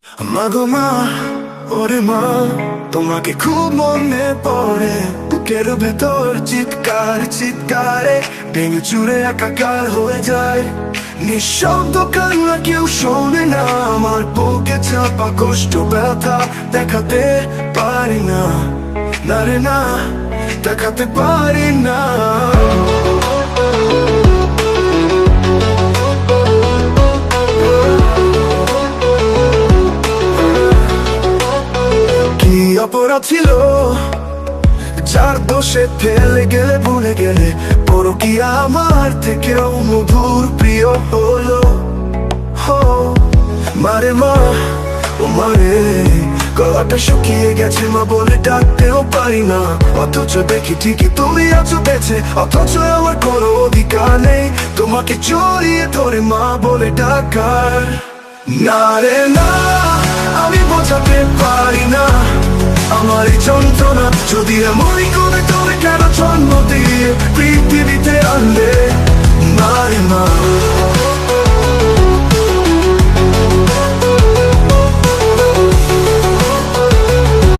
মাগো মা, ওরে মা, তোমাকে খুব মনে পড়ে। বুকের ভেতর চিৎকার চিৎকারে ভেঙে চুরে একাকার হয়ে যায়। নিঃশব্দ কান্না কেউ শোনে না, আমার বুকে চাপা কষ্ট ব্যথা দেখাতে পারি না, না রে না, দেখাতে পারি না। কি অপরাধ ছিল যার দোষে ফেলে গেলে ভুলে গেলে, পরকীয়া আমার থেকেও মধুর প্রিয় হলো। হো মারে মা, ও মারে, গলাটা শুকিয়ে গেছে মা বলে ডাকতেও পারি না। অথচ দেখি ঠিকই তুমি আছো বেঁচে, অথচ আমার কোনো অধিকার নেই তোমাকে জড়িয়ে ধরে মা বলে ডাকার। না রে না, আমি বোঝাতে পারি না আমার এই যন্ত্রণা। যদি এমনই করে তবে কেন জন্ম দিয়ে পৃথিবীতে আনলে? না রে মা।